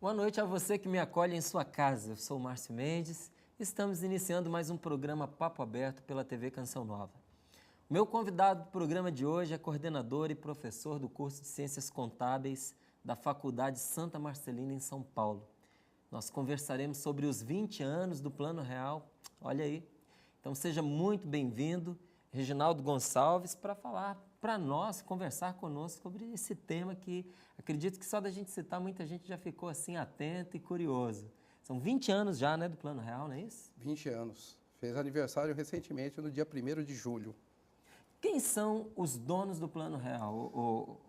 Boa noite a você que me acolhe em sua casa. Eu sou o Márcio Mendes. Estamos iniciando mais um programa Papo Aberto pela TV Canção Nova. O meu convidado do programa de hoje é coordenador e professor do curso de Ciências Contábeis da Faculdade Santa Marcelina, em São Paulo. Nós conversaremos sobre os 20 anos do Plano Real. Olha aí. Então seja muito bem-vindo, Reginaldo Gonçalves, para falar para nós, conversar conosco sobre esse tema que acredito que só da gente citar muita gente já ficou assim atento e curioso. São 20 anos já, né, do Plano Real, não é isso? 20 anos. Fez aniversário recentemente, no dia 1º de julho. Quem são os donos do Plano Real,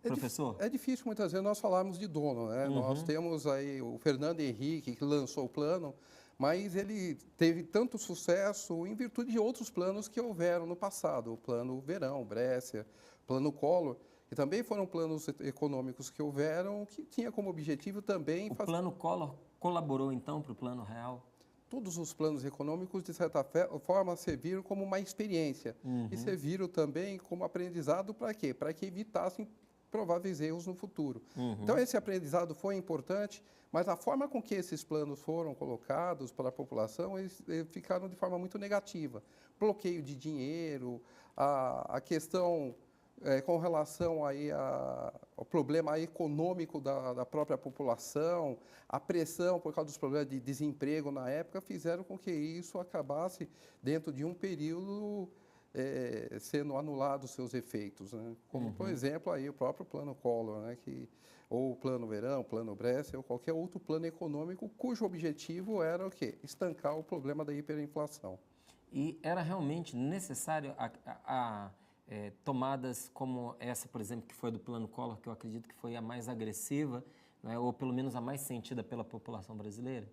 professor? É difícil muitas vezes nós falarmos de dono, né? Nós temos aí o Fernando Henrique, que lançou o plano, mas ele teve tanto sucesso em virtude de outros planos que houveram no passado. O Plano Verão, Brescia, o Plano Collor, que também foram planos econômicos que houveram, que tinha como objetivo também... O Plano Collor colaborou então para o Plano Real? Todos os planos econômicos, de certa forma, serviram como uma experiência e serviram também como aprendizado para quê? Para que evitassem prováveis erros no futuro. Então, esse aprendizado foi importante, mas a forma com que esses planos foram colocados para a população, eles ficaram de forma muito negativa. Bloqueio de dinheiro, a questão... com relação aí ao problema econômico da própria população, a pressão por causa dos problemas de desemprego na época, fizeram com que isso acabasse dentro de um período sendo anulado os seus efeitos, né? Como, por exemplo, aí o próprio Plano Collor, né? Ou o Plano Verão, o Plano Brescia, ou qualquer outro plano econômico cujo objetivo era o quê? Estancar o problema da hiperinflação. E era realmente necessário tomadas como essa, por exemplo, que foi do Plano Collor, que eu acredito que foi a mais agressiva, né, ou pelo menos a mais sentida pela população brasileira?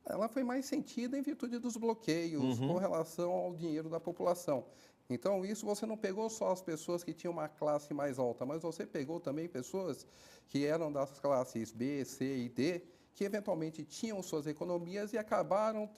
Ela foi mais sentida em virtude dos bloqueios com relação ao dinheiro da população. Então, isso você não pegou só as pessoas que tinham uma classe mais alta, mas você pegou também pessoas que eram das classes B, C e D, que eventualmente tinham suas economias e acabaram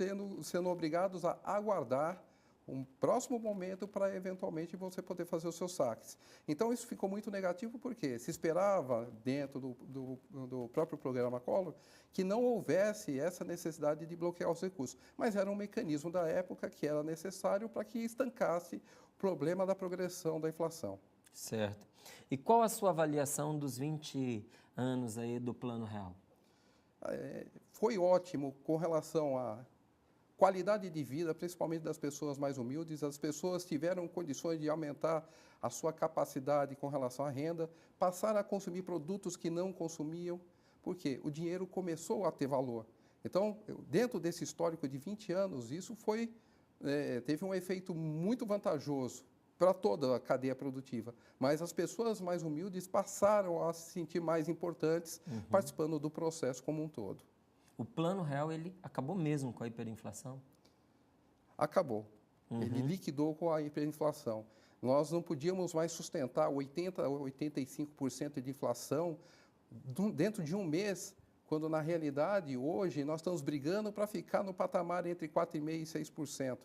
sendo obrigados a aguardar um próximo momento para eventualmente você poder fazer os seus saques. Então isso ficou muito negativo porque se esperava dentro do próprio programa Collor que não houvesse essa necessidade de bloquear os recursos, mas era um mecanismo da época que era necessário para que estancasse o problema da progressão da inflação. Certo. E qual a sua avaliação dos 20 anos aí do Plano Real? Foi ótimo com relação à qualidade de vida, principalmente das pessoas mais humildes. As pessoas tiveram condições de aumentar a sua capacidade com relação à renda, passaram a consumir produtos que não consumiam, porque o dinheiro começou a ter valor. Então, dentro desse histórico de 20 anos, isso teve um efeito muito vantajoso para toda a cadeia produtiva. Mas as pessoas mais humildes passaram a se sentir mais importantes participando do processo como um todo. O Plano Real, ele acabou mesmo com a hiperinflação? Acabou. Ele liquidou com a hiperinflação. Nós não podíamos mais sustentar 80% a 85% de inflação dentro de um mês, quando na realidade hoje nós estamos brigando para ficar no patamar entre 4,5% e 6%.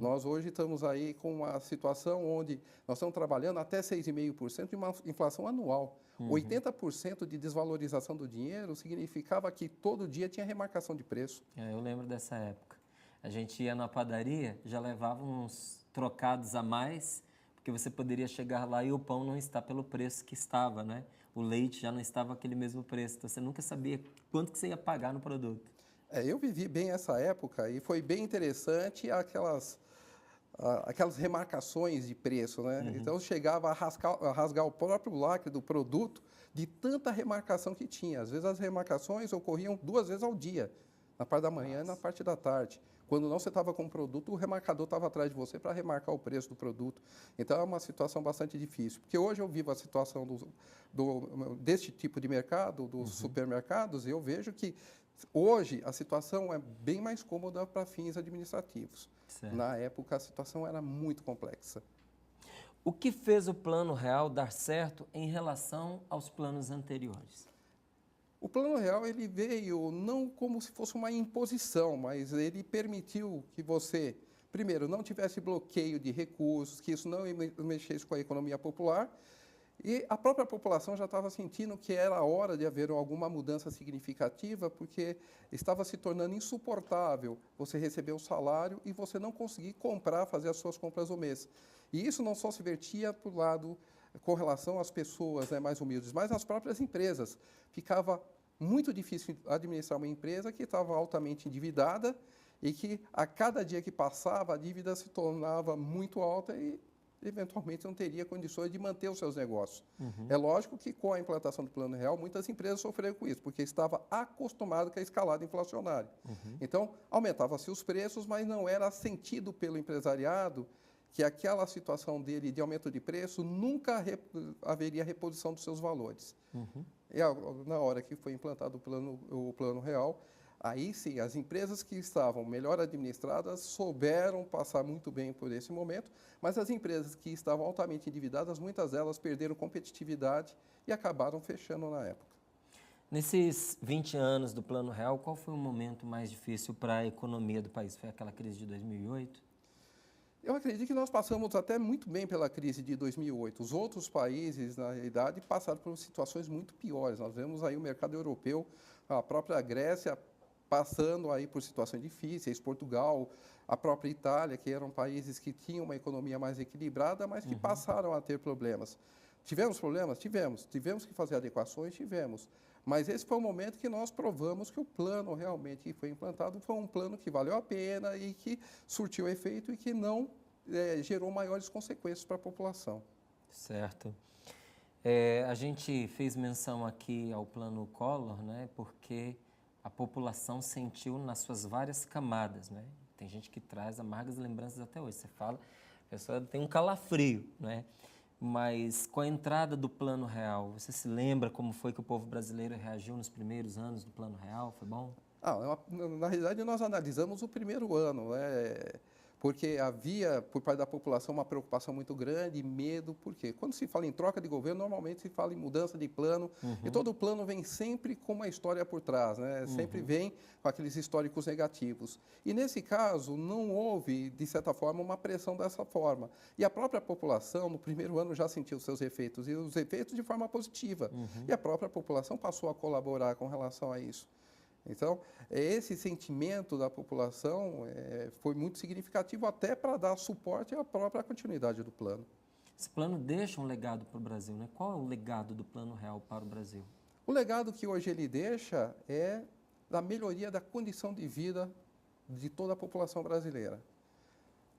Nós hoje estamos aí com uma situação onde nós estamos trabalhando até 6,5% de uma inflação anual. 80% de desvalorização do dinheiro significava que todo dia tinha remarcação de preço. Eu lembro dessa época. A gente ia na padaria, já levava uns trocados a mais, porque você poderia chegar lá e o pão não está pelo preço que estava, né? O leite já não estava aquele mesmo preço, então você nunca sabia quanto que você ia pagar no produto. Eu vivi bem essa época e foi bem interessante aquelas remarcações de preço, né? Então chegava a rasgar o próprio lacre do produto de tanta remarcação que tinha. Às vezes as remarcações ocorriam 2 vezes ao dia, na parte da manhã e na parte da tarde. Quando não você estava com o produto, o remarcador estava atrás de você para remarcar o preço do produto. Então é uma situação bastante difícil. Porque hoje eu vivo a situação deste tipo de mercado, dos supermercados, e eu vejo que hoje a situação é bem mais cômoda para fins administrativos. Certo. Na época a situação era muito complexa. O que fez o Plano Real dar certo em relação aos planos anteriores? O Plano Real ele veio não como se fosse uma imposição, mas ele permitiu que você, primeiro, não tivesse bloqueio de recursos, que isso não mexesse com a economia popular, E a própria população já estava sentindo que era a hora de haver alguma mudança significativa, porque estava se tornando insuportável você receber o salário e você não conseguir comprar, fazer as suas compras do mês. E isso não só se vertia para o lado com relação às pessoas, né, mais humildes, mas às próprias empresas. Ficava muito difícil administrar uma empresa que estava altamente endividada e que, a cada dia que passava, a dívida se tornava muito alta e eventualmente não teria condições de manter os seus negócios. É lógico que com a implantação do Plano Real, muitas empresas sofreram com isso, porque estava acostumado com a escalada inflacionária. Então, aumentavam-se os preços, mas não era sentido pelo empresariado que aquela situação dele de aumento de preço nunca haveria reposição dos seus valores. E na hora que foi implantado o Plano Real, aí sim, as empresas que estavam melhor administradas souberam passar muito bem por esse momento, mas as empresas que estavam altamente endividadas, muitas delas perderam competitividade e acabaram fechando na época. Nesses 20 anos do Plano Real, qual foi o momento mais difícil para a economia do país? Foi aquela crise de 2008? Eu acredito que nós passamos até muito bem pela crise de 2008. Os outros países, na realidade, passaram por situações muito piores. Nós vemos aí o mercado europeu, a própria Grécia passando aí por situações difíceis, Portugal, a própria Itália, que eram países que tinham uma economia mais equilibrada, mas que passaram a ter problemas. Tivemos problemas? Tivemos. Tivemos que fazer adequações? Tivemos. Mas esse foi o momento que nós provamos que o plano realmente que foi implantado foi um plano que valeu a pena e que surtiu efeito e que não gerou maiores consequências para a população. Certo. A gente fez menção aqui ao Plano Collor, né, porque a população sentiu nas suas várias camadas, né? Tem gente que traz amargas lembranças até hoje. Você fala, a pessoa tem um calafrio, né? Mas com a entrada do Plano Real, você se lembra como foi que o povo brasileiro reagiu nos primeiros anos do Plano Real? Foi bom? Na realidade, nós analisamos o primeiro ano, porque havia, por parte da população, uma preocupação muito grande, medo, porque quando se fala em troca de governo, normalmente se fala em mudança de plano, e todo plano vem sempre com uma história por trás, né? Sempre vem com aqueles históricos negativos. E nesse caso, não houve, de certa forma, uma pressão dessa forma. E a própria população, no primeiro ano, já sentiu os seus efeitos, e os efeitos de forma positiva. E a própria população passou a colaborar com relação a isso. Então, esse sentimento da população foi muito significativo até para dar suporte à própria continuidade do plano. Esse plano deixa um legado para o Brasil, né? Qual é o legado do Plano Real para o Brasil? O legado que hoje ele deixa é da melhoria da condição de vida de toda a população brasileira.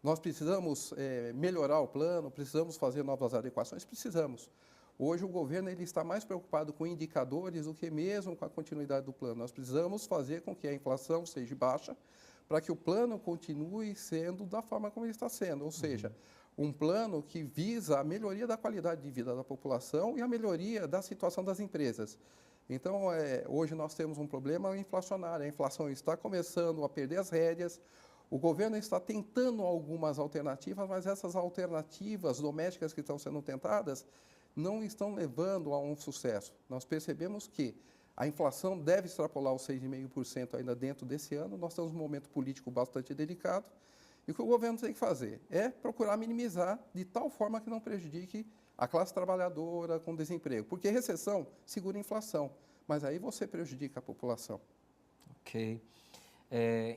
Nós precisamos melhorar o plano, precisamos fazer novas adequações, precisamos. Hoje o governo ele está mais preocupado com indicadores do que mesmo com a continuidade do plano. Nós precisamos fazer com que a inflação seja baixa para que o plano continue sendo da forma como ele está sendo, ou seja, um plano que visa a melhoria da qualidade de vida da população e a melhoria da situação das empresas. Então, hoje nós temos um problema inflacionário, a inflação está começando a perder as rédeas, o governo está tentando algumas alternativas, mas essas alternativas domésticas que estão sendo tentadas não estão levando a um sucesso. Nós percebemos que a inflação deve extrapolar os 6,5% ainda dentro desse ano. Nós estamos num momento político bastante delicado. E o que o governo tem que fazer é procurar minimizar de tal forma que não prejudique a classe trabalhadora com desemprego. Porque recessão segura a inflação, mas aí você prejudica a população. Ok.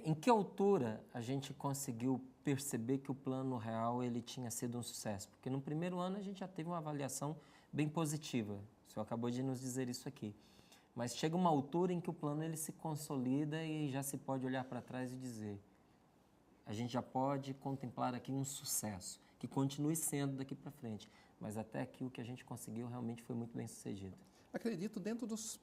Em que altura a gente conseguiu perceber que o Plano Real ele tinha sido um sucesso? Porque no primeiro ano a gente já teve uma avaliação bem positiva. O senhor acabou de nos dizer isso aqui. Mas chega uma altura em que o plano ele se consolida e já se pode olhar para trás e dizer: a gente já pode contemplar aqui um sucesso, que continue sendo daqui para frente. Mas até aqui o que a gente conseguiu realmente foi muito bem sucedido. Acredito dentro dos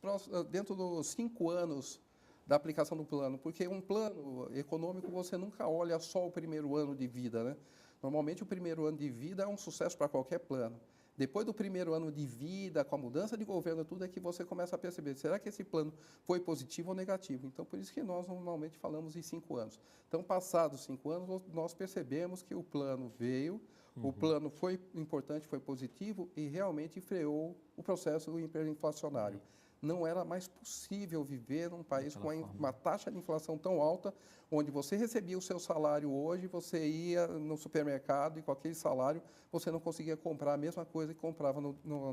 5 anos da aplicação do plano, porque um plano econômico você nunca olha só o primeiro ano de vida, né? Normalmente o primeiro ano de vida é um sucesso para qualquer plano. Depois do primeiro ano de vida, com a mudança de governo, tudo é que você começa a perceber, será que esse plano foi positivo ou negativo? Então, por isso que nós normalmente falamos em 5 anos. Então, passados 5 anos, nós percebemos que o plano veio, O plano foi importante, foi positivo e realmente freou o processo hiperinflacionário. Não era mais possível viver num país com uma taxa de inflação tão alta, onde você recebia o seu salário hoje, você ia no supermercado e com aquele salário você não conseguia comprar a mesma coisa que comprava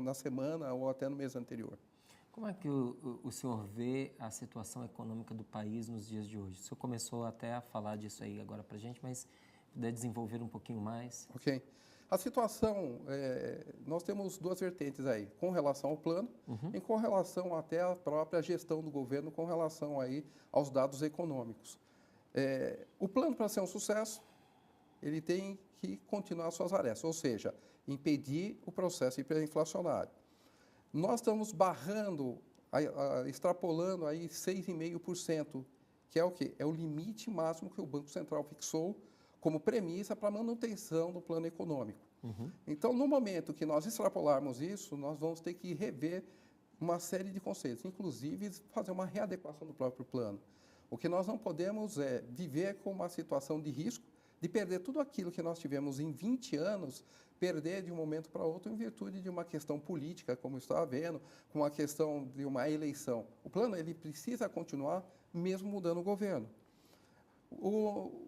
na semana ou até no mês anterior. Como é que o senhor vê a situação econômica do país nos dias de hoje? O senhor começou até a falar disso aí agora para a gente, mas puder desenvolver um pouquinho mais. Ok. A situação, nós temos duas vertentes aí, com relação ao plano e com relação até à própria gestão do governo, com relação aí aos dados econômicos. O plano, para ser um sucesso, ele tem que continuar suas arestas, ou seja, impedir o processo hiperinflacionário. Nós estamos barrando, extrapolando aí 6,5%, que é o quê? É o limite máximo que o Banco Central fixou como premissa para a manutenção do plano econômico. Então, no momento que nós extrapolarmos isso, nós vamos ter que rever uma série de conceitos, inclusive fazer uma readequação do próprio plano. O que nós não podemos é viver com uma situação de risco de perder tudo aquilo que nós tivemos em 20 anos, perder de um momento para outro em virtude de uma questão política, como está havendo, com a questão de uma eleição. O plano ele precisa continuar mesmo mudando o governo.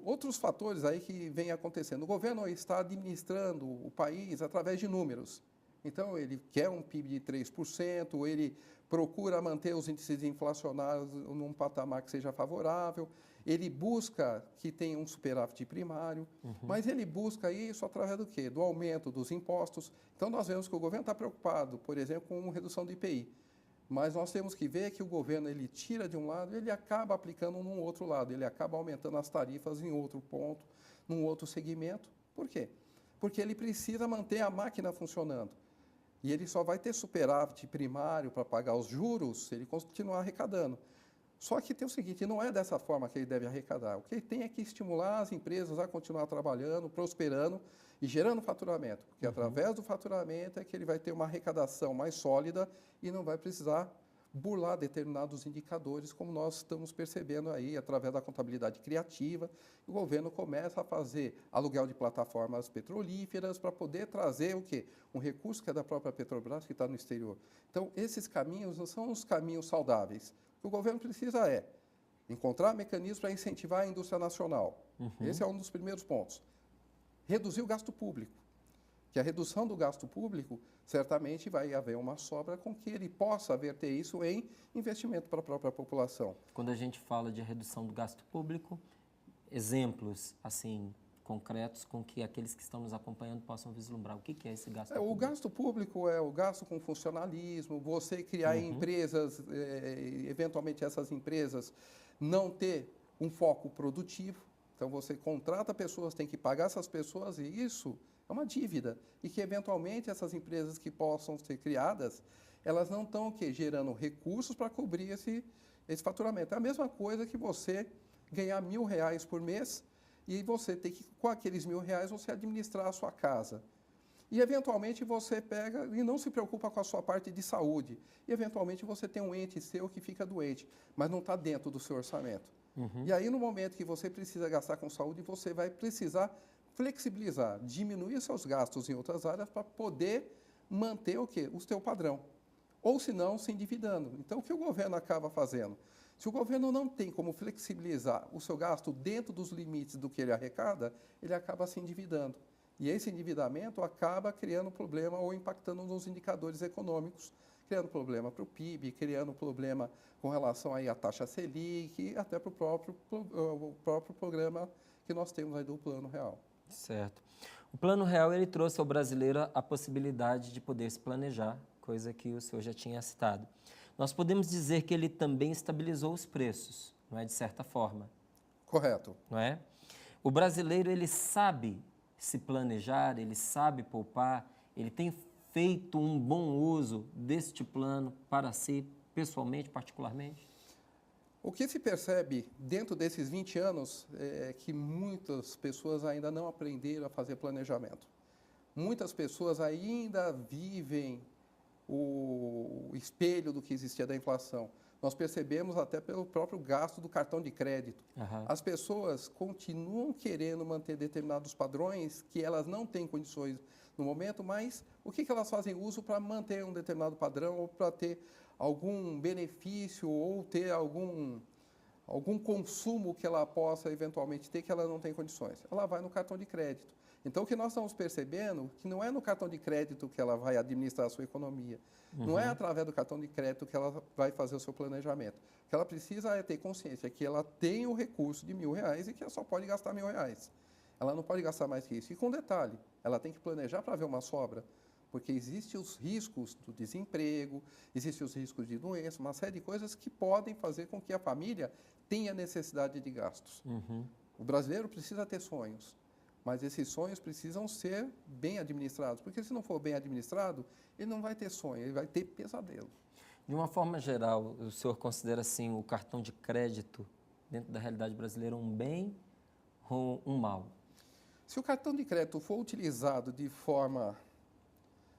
Outros fatores aí que vêm acontecendo. O governo está administrando o país através de números. Então, ele quer um PIB de 3%, ele procura manter os índices inflacionários num patamar que seja favorável, ele busca que tenha um superávit primário, mas ele busca isso através do quê? Do aumento dos impostos. Então, nós vemos que o governo está preocupado, por exemplo, com redução do IPI. Mas nós temos que ver que o governo ele tira de um lado, ele acaba aplicando num outro lado, ele acaba aumentando as tarifas em outro ponto, num outro segmento. Por quê? Porque ele precisa manter a máquina funcionando. E ele só vai ter superávit primário para pagar os juros se ele continuar arrecadando. Só que tem o seguinte, não é dessa forma que ele deve arrecadar. O que ele tem é que estimular as empresas a continuar trabalhando, prosperando e gerando faturamento. Porque através do faturamento é que ele vai ter uma arrecadação mais sólida e não vai precisar burlar determinados indicadores, como nós estamos percebendo aí através da contabilidade criativa. O governo começa a fazer aluguel de plataformas petrolíferas para poder trazer o quê? Um recurso que é da própria Petrobras, que está no exterior. Então, esses caminhos não são os caminhos saudáveis. O que o governo precisa é encontrar mecanismos para incentivar a indústria nacional. Esse é um dos primeiros pontos. Reduzir o gasto público. Que a redução do gasto público, certamente vai haver uma sobra com que ele possa verter isso em investimento para a própria população. Quando a gente fala de redução do gasto público, exemplos assim concretos com que aqueles que estão nos acompanhando possam vislumbrar. O que é esse gasto público? O gasto público é o gasto com funcionalismo, você criar empresas, eventualmente essas empresas não ter um foco produtivo. Então, você contrata pessoas, tem que pagar essas pessoas e isso é uma dívida. E que, eventualmente, essas empresas que possam ser criadas, elas não estão gerando recursos para cobrir esse faturamento. É a mesma coisa que você ganhar R$1.000 por mês e você tem que, com aqueles R$1.000, você administrar a sua casa. E, eventualmente, você pega e não se preocupa com a sua parte de saúde. E, eventualmente, você tem um ente seu que fica doente, mas não está dentro do seu orçamento. E aí, no momento que você precisa gastar com saúde, você vai precisar flexibilizar, diminuir seus gastos em outras áreas para poder manter o quê? O seu padrão. Ou, se não, se endividando. Então, o que o governo acaba fazendo? Se o governo não tem como flexibilizar o seu gasto dentro dos limites do que ele arrecada, ele acaba se endividando. E esse endividamento acaba criando problema ou impactando nos indicadores econômicos, criando problema para o PIB, criando problema com relação aí à taxa Selic e até para o próprio programa que nós temos aí do Plano Real. Certo. O Plano Real ele trouxe ao brasileiro a possibilidade de poder se planejar, coisa que o senhor já tinha citado. Nós podemos dizer que ele também estabilizou os preços, não é, de certa forma? Correto. Não é? O brasileiro ele sabe se planejar, ele sabe poupar, ele tem feito um bom uso deste plano para si, pessoalmente, particularmente? O que se percebe dentro desses 20 anos é que muitas pessoas ainda não aprenderam a fazer planejamento. Muitas pessoas ainda vivem o espelho do que existia da inflação. Nós percebemos até pelo próprio gasto do cartão de crédito. As pessoas continuam querendo manter determinados padrões que elas não têm condições no momento, mas o que elas fazem uso para manter um determinado padrão ou para ter algum benefício ou ter algum consumo que ela possa eventualmente ter que ela não tem condições? Ela vai no cartão de crédito. Então, o que nós estamos percebendo que não é no cartão de crédito que ela vai administrar a sua economia. Não é através do cartão de crédito que ela vai fazer o seu planejamento. O que ela precisa é ter consciência que ela tem o recurso de R$1.000 e que ela só pode gastar R$1.000. Ela não pode gastar mais que isso. E com detalhe, ela tem que planejar para ver uma sobra, porque existem os riscos do desemprego, existem os riscos de doença, uma série de coisas que podem fazer com que a família tenha necessidade de gastos. O brasileiro precisa ter sonhos. Mas esses sonhos precisam ser bem administrados, porque se não for bem administrado, ele não vai ter sonho, ele vai ter pesadelo. De uma forma geral, o senhor considera assim o cartão de crédito, dentro da realidade brasileira, um bem ou um mal? Se o cartão de crédito for utilizado de forma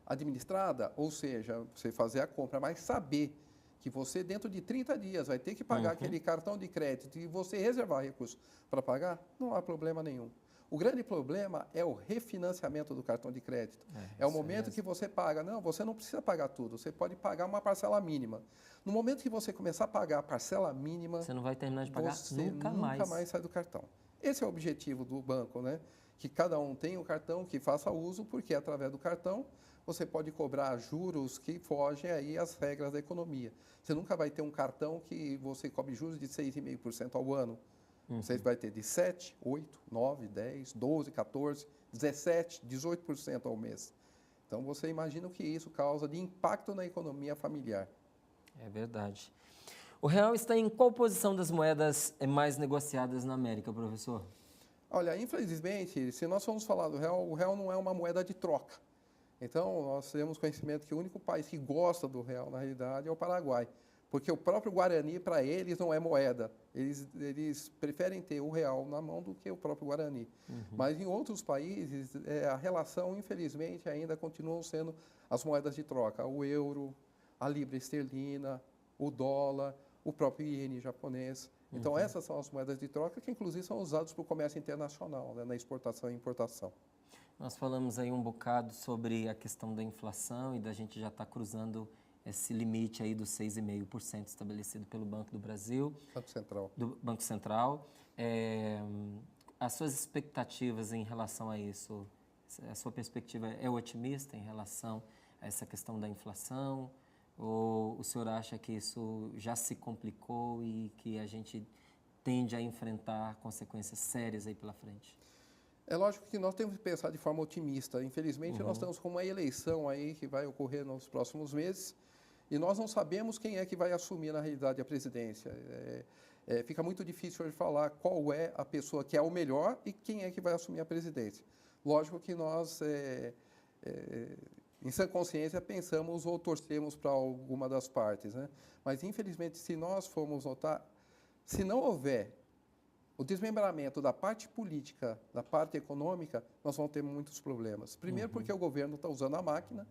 administrada, ou seja, você fazer a compra, mas saber que você dentro de 30 dias vai ter que pagar aquele cartão de crédito e você reservar recursos para pagar, não há problema nenhum. O grande problema é o refinanciamento do cartão de crédito. É o momento que você paga. Não, você não precisa pagar tudo. Você pode pagar uma parcela mínima. No momento que você começar a pagar a parcela mínima... Você não vai terminar de pagar nunca mais sai do cartão. Esse é o objetivo do banco, né? Que cada um tenha um cartão, que faça uso, porque através do cartão você pode cobrar juros que fogem aí às regras da economia. Você nunca vai ter um cartão que você cobre juros de 6,5% ao ano. Você vai ter de 7, 8, 9, 10, 12, 14, 17, 18% ao mês. Então, você imagina o que isso causa de impacto na economia familiar. É verdade. O real está em qual posição das moedas mais negociadas na América, professor? Olha, infelizmente, se nós formos falar do real, o real não é uma moeda de troca. Então, nós temos conhecimento que o único país que gosta do real, na realidade, é o Paraguai. Porque o próprio Guarani, para eles, não é moeda. Eles preferem ter o real na mão do que o próprio Guarani. Mas em outros países, a relação, infelizmente, ainda continuam sendo as moedas de troca. O euro, a libra esterlina, o dólar, o próprio iene japonês. Então, essas são as moedas de troca que, inclusive, são usadas para o comércio internacional, né, na exportação e importação. Nós falamos aí um bocado sobre a questão da inflação e da gente já estar cruzando esse limite aí dos 6,5% estabelecido pelo Banco do Brasil. Banco Central. Do Banco Central. As suas expectativas em relação a isso, a sua perspectiva é otimista em relação a essa questão da inflação? Ou o senhor acha que isso já se complicou e que a gente tende a enfrentar consequências sérias aí pela frente? É lógico que nós temos que pensar de forma otimista. Infelizmente, nós estamos com uma eleição aí que vai ocorrer nos próximos meses e nós não sabemos quem é que vai assumir, na realidade, a presidência. Fica muito difícil hoje falar qual é a pessoa que é o melhor e quem é que vai assumir a presidência. Lógico que nós, em sã consciência, pensamos ou torcemos para alguma das partes, né? Mas, infelizmente, se nós formos notar, se não houver o desmembramento da parte política, da parte econômica, nós vamos ter muitos problemas. Primeiro, porque o governo está usando a máquina.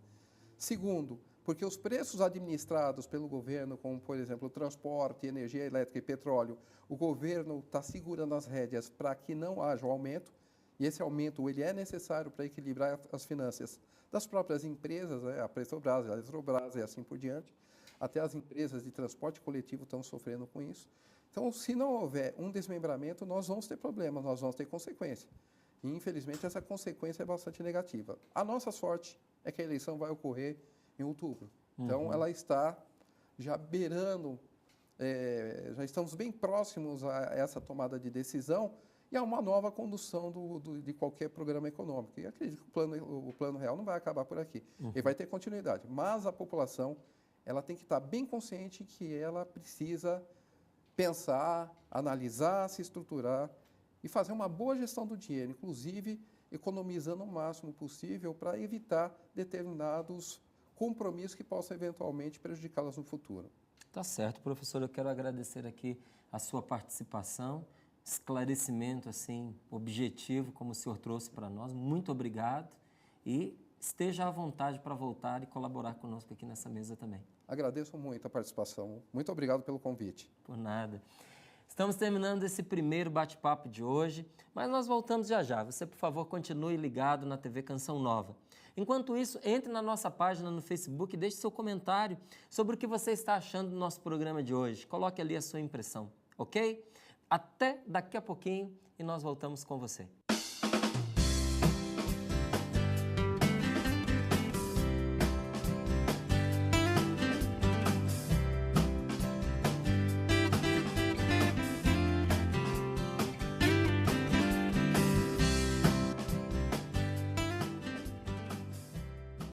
Segundo, porque os preços administrados pelo governo, como, por exemplo, o transporte, energia elétrica e petróleo, o governo está segurando as rédeas para que não haja um aumento, e esse aumento ele é necessário para equilibrar as finanças das próprias empresas, né? A Petrobras, a Eletrobras e assim por diante. Até as empresas de transporte coletivo estão sofrendo com isso. Então, se não houver um desmembramento, nós vamos ter problemas, nós vamos ter consequência. E, infelizmente, essa consequência é bastante negativa. A nossa sorte é que a eleição vai ocorrer em outubro. Então, ela está já beirando, já estamos bem próximos a essa tomada de decisão e a uma nova condução de qualquer programa econômico. E acredito que o plano real não vai acabar por aqui. Ele vai ter continuidade. Mas a população ela tem que estar bem consciente que ela precisa pensar, analisar, se estruturar e fazer uma boa gestão do dinheiro, inclusive economizando o máximo possível para evitar determinados compromissos que possam eventualmente prejudicá-las no futuro. Tá certo, professor. Eu quero agradecer aqui a sua participação, esclarecimento assim objetivo, como o senhor trouxe para nós. Muito obrigado e esteja à vontade para voltar e colaborar conosco aqui nessa mesa também. Agradeço muito a participação. Muito obrigado pelo convite. Por nada. Estamos terminando esse primeiro bate-papo de hoje, mas nós voltamos já já. Você, por favor, continue ligado na TV Canção Nova. Enquanto isso, entre na nossa página no Facebook e deixe seu comentário sobre o que você está achando do nosso programa de hoje. Coloque ali a sua impressão, ok? Até daqui a pouquinho e nós voltamos com você.